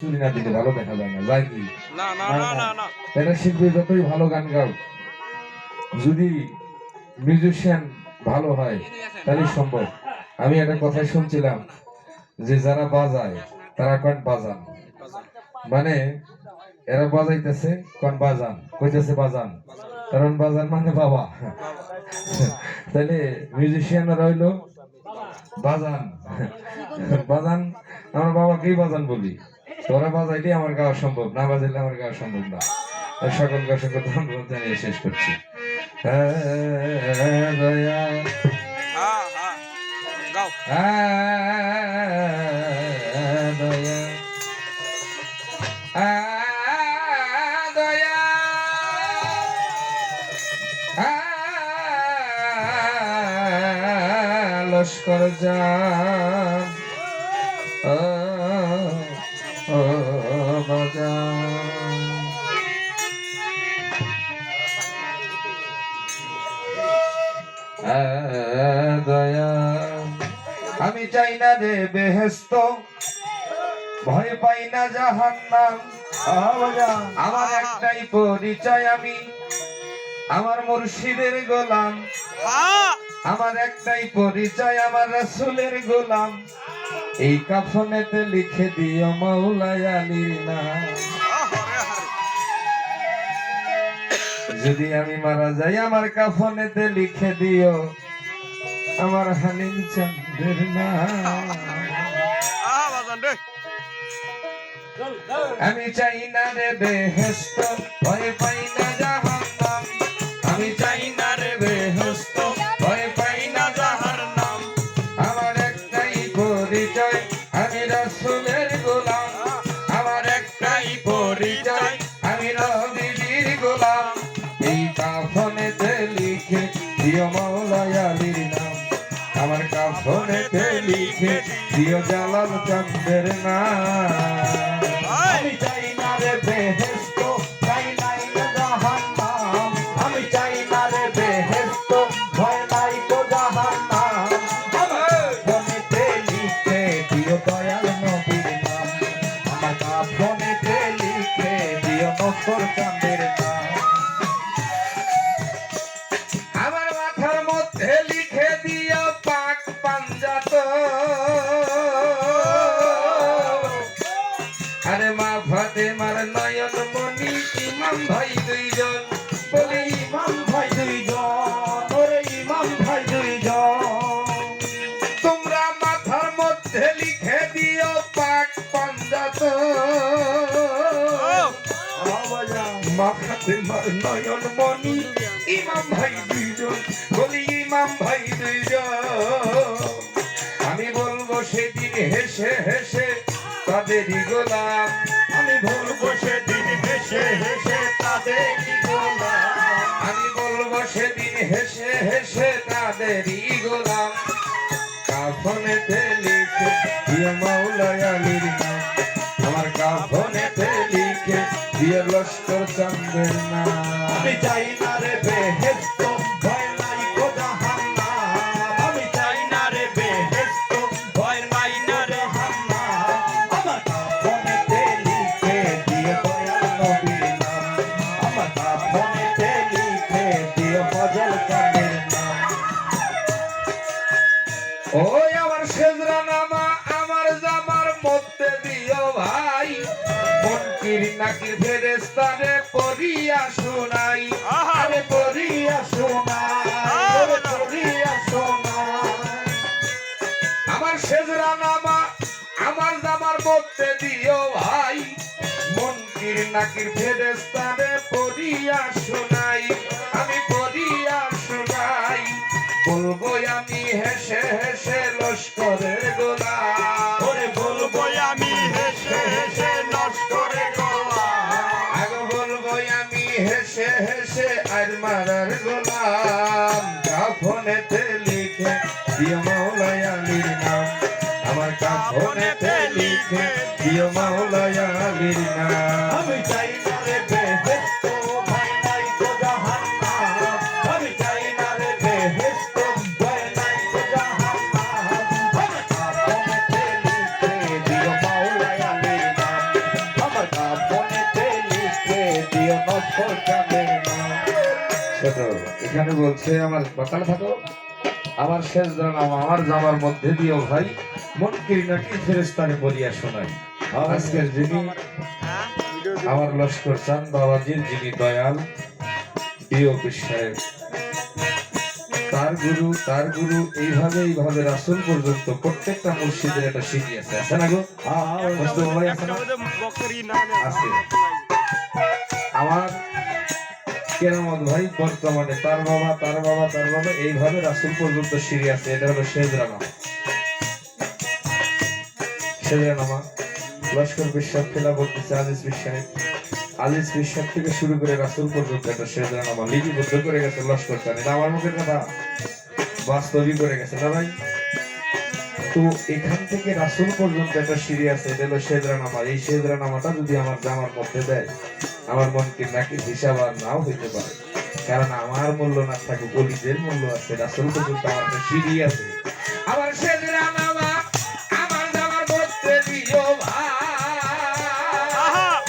চুরি না দিলে ভালো দেখা যায় না, যায় কি? না না না না না এটা শিল্পী যতই ভালো গান গাও, যদি মিউজিশিয়ান ভালো হয় তাহলে সম্ভব। আমি একটা কথা শুনছিলাম যে যারা বাজায় তারা কন বাজান, মানে এরা বাজাইতেছে কন বাজান, কইতেছে বাজান, কারণ বাজান মানে বাবা। তাহলে মিউজিশিয়ানরা হইলো বাজান। বাজান, আমার বাবাকেই বাজান বলি। তোরা বাজাইলে আমার গাওয়া সম্ভব, না বাজাইলে আমার গাওয়া সম্ভব না। সকলকে অসংখ্য ধন্যবাদ জানিয়ে শেষ করছি। দয়া হ্যাঁ হ্যাঁ গাও দয়া দয়া লস্কর যান ও বাজান, দয়া আমি চাই না রে বেহেস্ত, ভয় পাই না জাহান্নাম। আমার একটাই পরিচয়, আমি আমার মুর্শিদের গোলাম। হ্যাঁ আমার একটাই পরিচয়, আমার রাসূলের গোলাম। এই কাফনেতে লিখে দিও মাওলাই আলীর নাম। যদি আমি মারা যাই আমার কাফনেতে লিখে দিও আমার হালিম চন্দ্রের নাম। বাজান রে আমি চাই না রে বেহেস্ত, ভয় পাই না জাহান্নাম। আমি চাই না রে বেহেস্ত, ভয় পাই না জাহান্নাম। আমার একটাই পরিচয়, আমি রাসূলের গোলাম। আমার একটাই পরিচয়, আমি নবীর গোলাম। এই কাফনেতে লিখে দিও মাওলাই আলীর নাম। আমার কাফনেতে লিখে দিও জালাল চন্দ্রের নাম। আমি চাই না রে বেহেস্ত, চাই নাই না জাহান্নাম। আমি চাই না রে বেহেস্ত, ভয় নাই তো জাহান্নাম। আমার কাফনেতে লিখে দিও দয়াল নবীর নাম। আমার কাফনেতে লিখে দিও নসর চাঁদের নাম। আমার মাথার মধ্যে লিখে দিও পাক পাঞ্জাত। আরে মা ফাতেমার নয়ন মনি, ইমাম ভাই দুইজন, বলে ইমাম ভাই দুইজন, ওরে ইমাম ভাই দুইজন। তোমরা মাথার মধ্যে লিখে দিও পাক পাঞ্জাত। মা ফাতেমার নয়ন মনি, ইমাম ভাই দুইজন, বলি ইমাম ভাই দুইজন। আমি বলবো সেদিন হেসে হেসে তাদেরই গোলাম। আমি বলবো সেদিন হেসে হেসে তাদেরই গোলাম। আমি বলবো সেদিন হেসে হেসে তাদেরই গোলাম। কাফনেতে লিখে দিও মাওলাই আলীর নাম। আমার কাফনেতে লিখে দিও লস্কর চন্দ্রের নাম। আমি চাই না রে বেহেস্ত, ভয় নাই তো জাহান্নাম। আমি চাই না রে বেহেস্ত, ভয় নাই না রে জাহান্নাম। আমার কাফনেতে লিখে দিও দয়াল নবীর নাম। আমার কাফনেতে লিখে দিও ফজল চাঁদের নাম। ওই আমার সেজরা নামা আমার জামার মধ্যে দিও ভাই। মনকির নাকির ফেরেশতারে পড়িয়া শোনাই। আরে পড়িয়া শোনাই, ওরে পড়িয়া শোনাই। আমার সেজরা নামা আমার জামার মধ্যে দিও ভাই। মনকির নাকির ফেরেশতারে পড়িয়া শোনাই। আমি পড়িয়া শোনাই। বলবো আমি হেসে হেসে লস্করের গোলাম। ওরে বলবো আমি হেসে হেসে লস্করের গোলাম। আগে বলবো আমি হেসে হেসে আর মারার গোলাম। কাফনেতে লিখে দিও মাওলাই আলীর নাম। আমার কাফনেতে লিখে দিও মাওলাই আলীর নাম। আমি চাই না রে বেহেস্ত, ভয় নাই তো জাহান্নাম। আমি চাই না রে বেহেস্ত, ভয় নাই তো জাহান্নাম। আমার কাফনেতে লিখে দিও মাওলাই আলীর নাম। ফোটাবে না। ছোট এখানে বলছে আমার বাতালে থাকো আমার শেষ নাম আমার জামার মধ্যে দিও ভাই মন কিরিনাকে ফেরেশতারে বলিয়া শোনাই। আজকের যিনি আমার লস্কর চান বাবাজির যিনি দয়াল প্রিয় সাহেব তার গুরু এইভাবে রাসূল পর্যন্ত প্রত্যেকটা মসজিদের একটা সিঁড়ি আছে আছে না গো? মুস্তফা ভাই আছে না? আছে। আমার কেরামত ভাই বর্তমানে তার বাবা এইভাবে রাসূল পর্যন্ত সিঁড়ি আছে। এটা হলো সেজরানামা লস্কর বিশ্বাস খেলা বলতেছে আজিজ বিশ্বাস থেকে শুরু করে রাসূল পর্যন্ত একটা সেজরানামা লিপিবদ্ধ করে গেছে লস্কর চান। এটা আমার মুখের কথা বাস্তবই করে গেছে না ভাই? তো এখান থেকে রাসূল পর্যন্ত একটা সিঁড়ি আছে। এটা হলো সেজরানামা। এই সেজরানামাটা যদি আমার জামার মধ্যে দেয় আমার মনকে নাকি হিসাব আর নাও হইতে পারে, কারণ আমার মূল্য না থাকে গলিদের মূল্য আছে। রাসূল পর্যন্ত আমার একটা সিঁড়ি আছে। আমার সেজরানামা আমার জামার মধ্যে দিও ভাই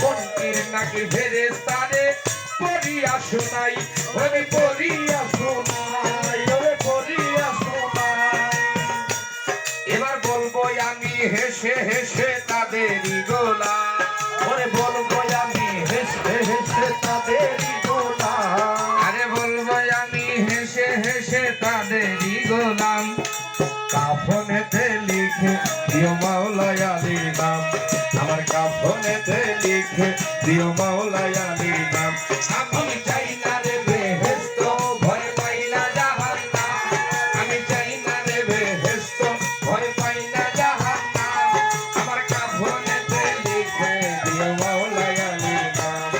মনকে নাকি ফেরেশতারে পড়িয়া শোনাই আমি পড়িয়া শোনাই ওরে পড়িয়া শোনাই। এবার বলবো আমি হেসে হেসে তাদেরই গোলাম ওরে বলবো আমি হেসে হেসে তাদেরই গোলাম আরে বলবো আমি হেসে হেসে তাদেরই গোলাম। কাফনেতে লিখে দিও মাওলা আলীর নাম আমার কাফনেতে লিখে দিও মাওলা আলীর নাম। আমি চাই না রে বেহেশত ভয় পাই না জাহান্নাম আমি চাই না রে বেহেশত ভয় পাই না জাহান্নাম আমার কাফনেতে লিখে দিও মাওলা আলীর নাম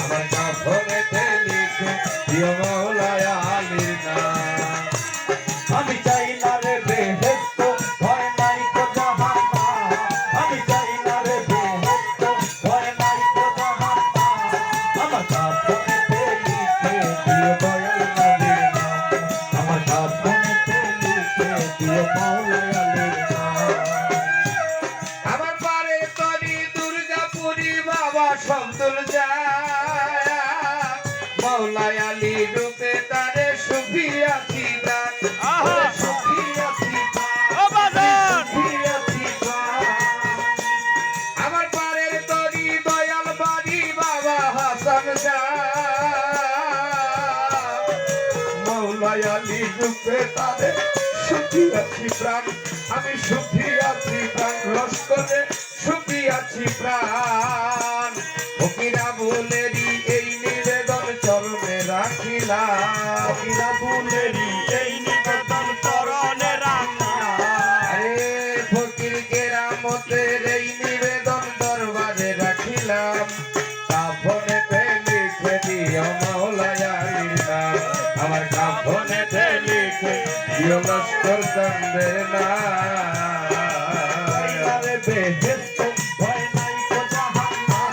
আমার কাফনেতে লিখে দিও মাওলা আলীর নাম। আমি চাই না রে বেহেশত ভয় নাই তো জাহান্নাম আমি চাই না রে বেহেশত ভয় নাই তো জাহান্নাম আমার কাফনেতে লিখে দিও দয়াল নবীর নাম আমার কাফনেতে লিখে দিও মাওলা আলীর নাম। আমার পারে তরি দুর্গাপুরি বাবা শব্দুল যায় মাওলা আলী রূপে তারে সুফিয়া চিতান সুফিয়া চিতান সুফিয়া চিতান। আমার পারের তরি দয়াল বাড়ি বাবা হাসান শাহ মাওলা আলী রূপে তারে সুফিয়া চিতান আমি সুফিয়া চিতান লস্করে সুফিয়া চিতান। ফকিরা বলেরি এই নিবেদন চরণে রাখিলাম ফকিরা বলেরি এই নিবেদন চরণে রাখিলাম আরে ফকির কেরামতের এই নিবেদন দরবারে রাখিলাম। কাফনেতে লিখে দিও মাওলা আলীর নাম আমার কাফনেতে লিখে দিও লস্কর চাঁদের নাম। বেহেশত ভয় নাই তো জাহান্নাম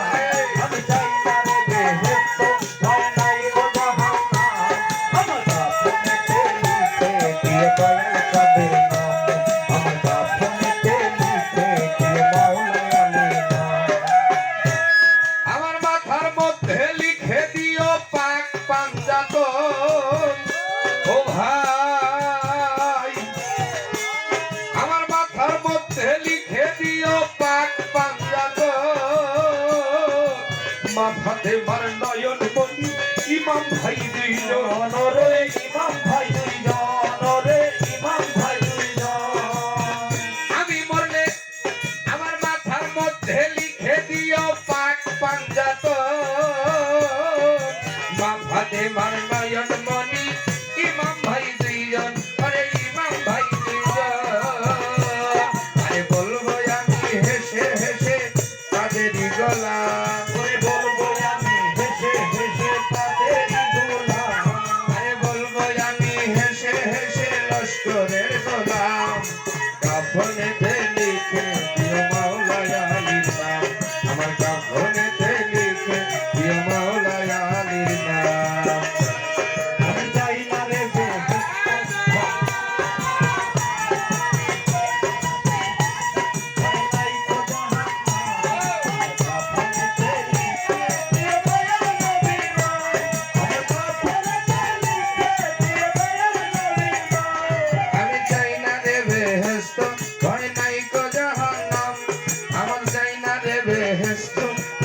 আমি চাই না রে বেহেশত ভয় নাই তো জাহান্নাম আমার কাফনেতে লিখে দিও দয়াল চাঁদের নাম আমার কাফনেতে লিখে দিও মাওলা আলীর নাম। আমার মাথার মধ্যে লিখে দিও পাক পাঞ্জাতন ও ভাই আমার মাথার মধ্যে লিখে দিও পাক পাঞ্জাতন মাথাতে মার নয়ন মনি ইমাম ভাই দুইজন রে ইমাম ভাই দুইজন রে ইমাম ভাই দুইজন। আমি মরলে আমার মাথার মধ্যে লিখে দিও পাক পাঞ্জাতন মাথাতে মার নয়ন মনি ইমাম ভাই দুইজন আরে ইমাম ভাই দুইজন। আরে বলবো আমি হেসে হেসে তাদেরই গোলাম ওরে বলবো আমি হেসে হেসে তাদেরই গোলাম আরে বলবো আমি হেসে হেসে লস্করের গোলাম। কাফনেতে লিখে দিও মাওলা আলীর নাম আমার কাফনেতে লিখে দিও মাওলা আলীর নাম। আমি চাই না রে বেহেশত ভয় নাই তো জাহান্নাম আমার কাফনেতে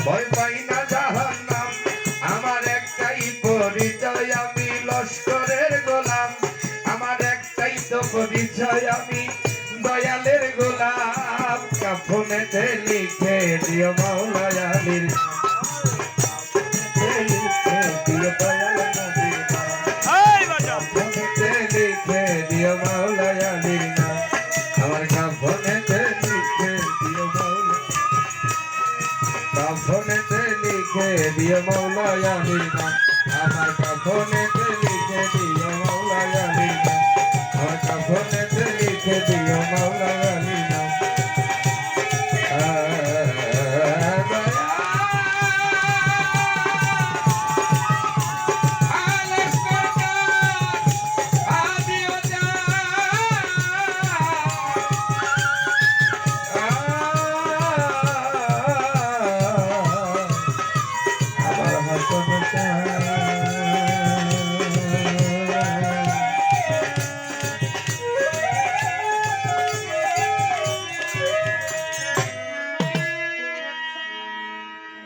ভয় পাই না জাহান্নাম আমার একটাই পরিচয় আমি লস্করের গোলাম আমার একটাই তো পরিচয় আমি দয়ালের গোলাম কাফনেতে লিখে দিও মাওলা আলীর লিখে দিও দয়াল নবীর নাম এই বাজা কাফনেতে লিখে দিও মাওলা আলীর নাম আমার কাফনেতে লিখে দিও মাওলা কাফনেতে লিখে দিও মাওলা আলীর নাম আমার কাফনেতে লিখে দিও মাওলা আলীর নাম আমার কাফনেতে লিখে দিও মাওলা